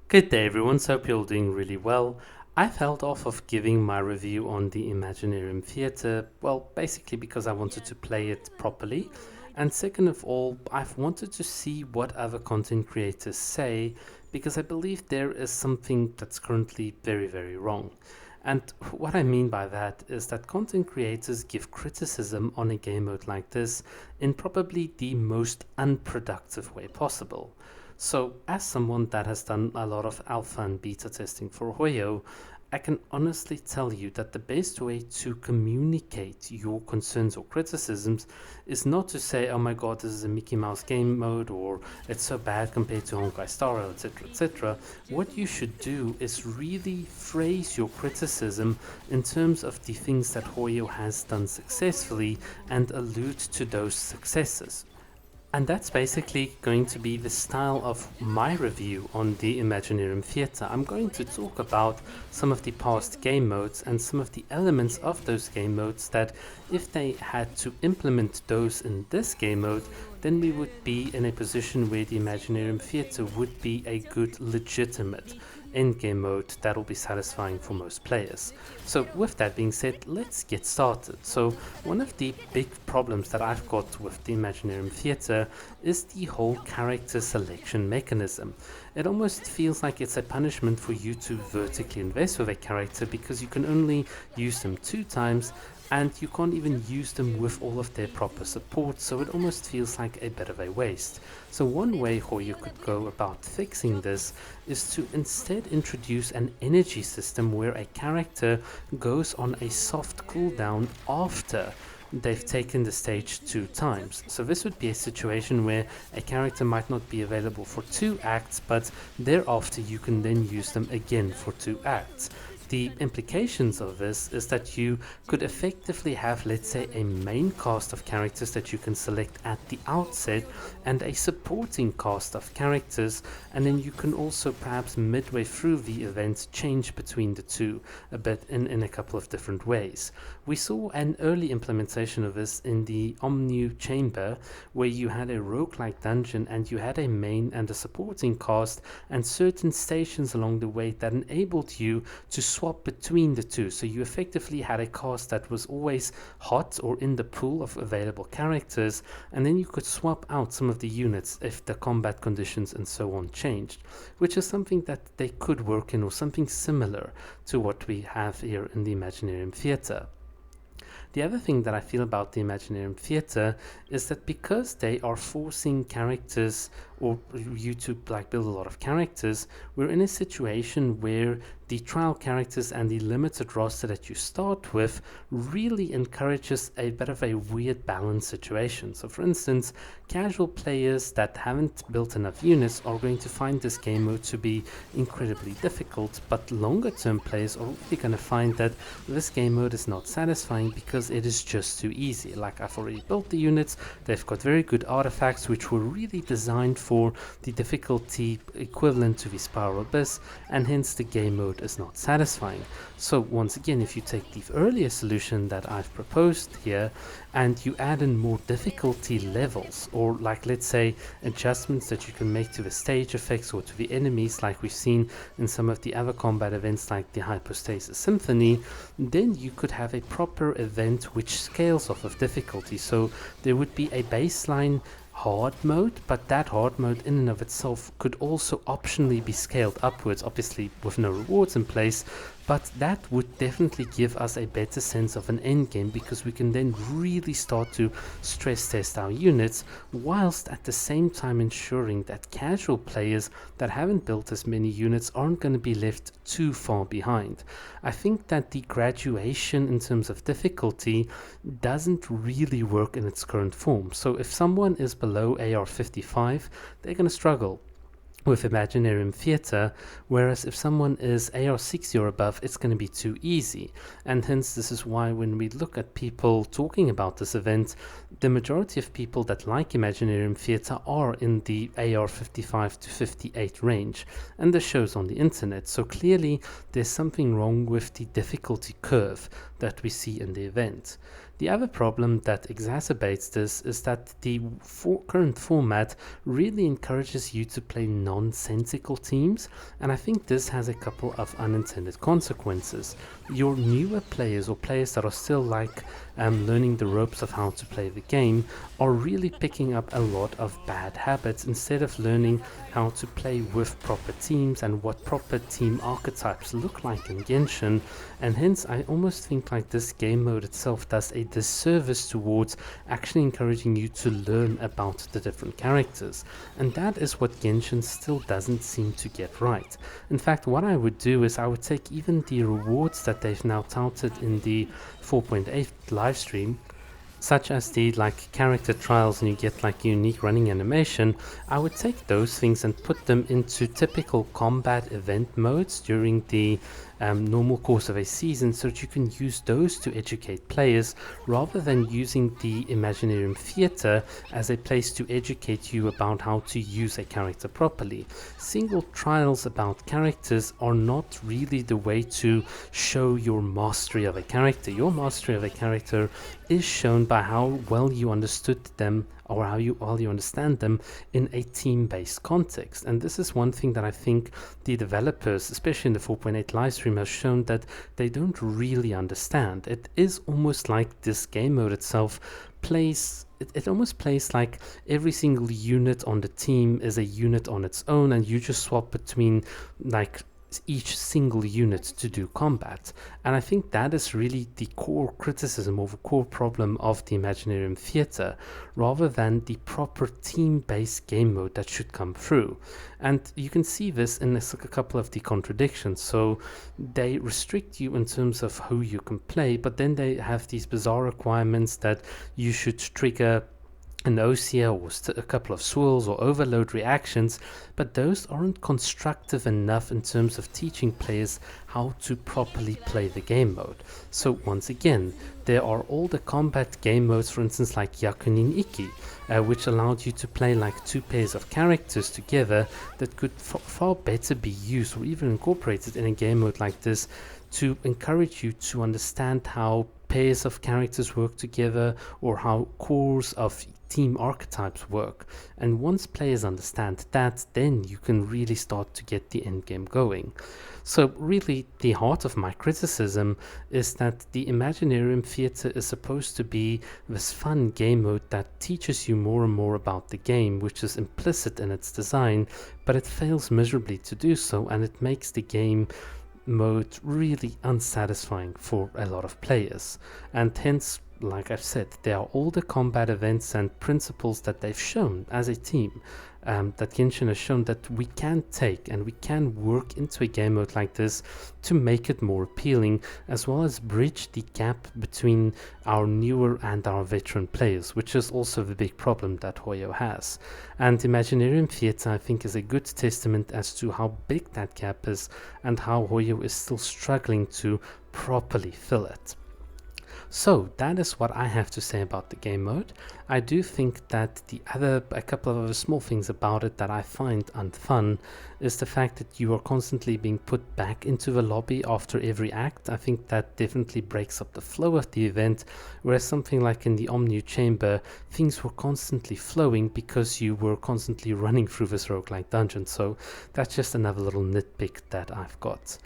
Good day, everyone. So hope you're all doing really well. I've held off of giving my review on the Imaginarium Theatre, well, basically because I wanted to play it properly. And second of all, I've wanted to see what other content creators say because I believe there is something that's currently very, very wrong. And what I mean by that is that content creators give criticism on a game mode like this in probably the most unproductive way possible. So, as someone that has done a lot of alpha and beta testing for Hoyo, I can honestly tell you that the best way to communicate your concerns or criticisms is not to say, oh my god, this is a Mickey Mouse game mode, or it's so bad compared to Honkai Star Rail, etc. etc. What you should do is really phrase your criticism in terms of the things that Hoyo has done successfully and allude to those successes. And that's basically going to be the style of my review on the Imaginarium Theatre. I'm going to talk about some of the past game modes and some of the elements of those game modes that, if they had to implement those in this game mode, then we would be in a position where the Imaginarium Theatre would be a good, legitimate endgame mode that'll be satisfying for most players. So with that being said, let's get started. So one of the big problems that I've got with the Imaginarium Theatre is the whole character selection mechanism. It almost feels like it's a punishment for you to vertically invest with a character because you can only use them 2 times and you can't even use them with all of their proper support, so it almost feels like a bit of a waste. So one way how you could go about fixing this is to instead introduce an energy system where a character goes on a soft cooldown after they've taken the stage 2 times. So this would be a situation where a character might not be available for 2 acts, but thereafter you can then use them again for 2 acts. The implications of this is that you could effectively have, let's say, a main cast of characters that you can select at the outset and a supporting cast of characters, and then you can also perhaps midway through the event change between the two a bit in a couple of different ways. We saw an early implementation of this in the Omnu Chamber, where you had a roguelike dungeon and you had a main and a supporting cast and certain stations along the way that enabled you to swap between the two. So you effectively had a cast that was always hot or in the pool of available characters, and then you could swap out some of the units if the combat conditions and so on changed, which is something that they could work in, or something similar to what we have here in the Imaginarium Theatre. The other thing that I feel about the Imaginarium Theatre is that because they are forcing characters, or you to like build a lot of characters, we're in a situation where the trial characters and the limited roster that you start with really encourages a bit of a weird balance situation. So for instance, casual players that haven't built enough units are going to find this game mode to be incredibly difficult, but longer term players are really going to find that this game mode is not satisfying because it is just too easy. Like, I've already built the units, they've got very good artifacts which were really designed for the difficulty equivalent to the Spiral Abyss, and hence the game mode is not satisfying. So once again, if you take the earlier solution that I've proposed here and you add in more difficulty levels, or like, let's say, adjustments that you can make to the stage effects or to the enemies, like we've seen in some of the other combat events like the Hypostasis Symphony, then you could have a proper event which scales off of difficulty. So there would be a baseline hard mode, but that hard mode in and of itself could also optionally be scaled upwards, obviously with no rewards in place, but that would definitely give us a better sense of an end game, because we can then really start to stress test our units, whilst at the same time ensuring that casual players that haven't built as many units aren't going to be left too far behind. I think that the graduation in terms of difficulty doesn't really work in its current form. So if someone is below AR 55, they're going to struggle with Imaginarium Theatre, whereas if someone is AR 60 or above, it's going to be too easy. And hence this is why when we look at people talking about this event, the majority of people that like Imaginarium Theatre are in the AR 55 to 58 range, and this shows on the internet. So clearly there's something wrong with the difficulty curve that we see in the event. The other problem that exacerbates this is that the current format really encourages you to play nonsensical teams, and I think this has a couple of unintended consequences. Your newer players, or players that are still learning the ropes of how to play the game, are really picking up a lot of bad habits instead of learning how to play with proper teams and what proper team archetypes look like in Genshin. And hence I almost think like this game mode itself does a disservice towards actually encouraging you to learn about the different characters, and that is what Genshin still doesn't seem to get right. In fact, what I would do is I would take even the rewards that they've now touted in the 4.8 live stream, such as the character trials, and you get unique running animation. I would take those things and put them into typical combat event modes during the normal course of a season, so that you can use those to educate players rather than using the Imaginarium Theatre as a place to educate you about how to use a character properly. Single trials about characters are not really the way to show your mastery of a character. Your mastery of a character is shown by how well you understood them, or how well you understand them in a team-based context. And this is one thing that I think the developers, especially in the 4.8 livestream, have shown that they don't really understand. It is almost like this game mode itself plays, it almost plays like every single unit on the team is a unit on its own, and you just swap between each single unit to do combat. And I think that is really the core criticism or the core problem of the Imaginarium Theatre, rather than the proper team-based game mode that should come through. And you can see this in a couple of the contradictions. So they restrict you in terms of who you can play, but then they have these bizarre requirements that you should trigger an Osia or a couple of swirls or overload reactions, but those aren't constructive enough in terms of teaching players how to properly play the game mode. So once again, there are all the combat game modes, for instance like Yakunin Iki, which allowed you to play two pairs of characters together that could far better be used or even incorporated in a game mode like this to encourage you to understand how pairs of characters work together, or how cores of team archetypes work. And once players understand that, then you can really start to get the end game going. So really the heart of my criticism is that the Imaginarium Theatre is supposed to be this fun game mode that teaches you more and more about the game, which is implicit in its design, but it fails miserably to do so, and it makes the game mode really unsatisfying for a lot of players. And hence, like I've said, there are all the combat events and principles that they've shown as a team, that Genshin has shown that we can take and we can work into a game mode like this to make it more appealing, as well as bridge the gap between our newer and our veteran players, which is also the big problem that Hoyo has. And Imaginarium Theatre, I think, is a good testament as to how big that gap is and how Hoyo is still struggling to properly fill it. So that is what I have to say about the game mode. I do think that a couple of other small things about it that I find unfun is the fact that you are constantly being put back into the lobby after every act. I think that definitely breaks up the flow of the event, whereas something like in the Omniu Chamber, things were constantly flowing because you were constantly running through this roguelike dungeon. So that's just another little nitpick that I've got.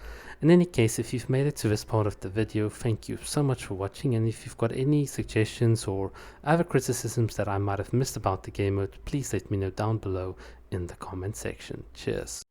In any case, if you've made it to this part of the video, thank you so much for watching, and if you've got any suggestions or other criticisms that I might have missed about the game mode, please let me know down below in the comment section. Cheers.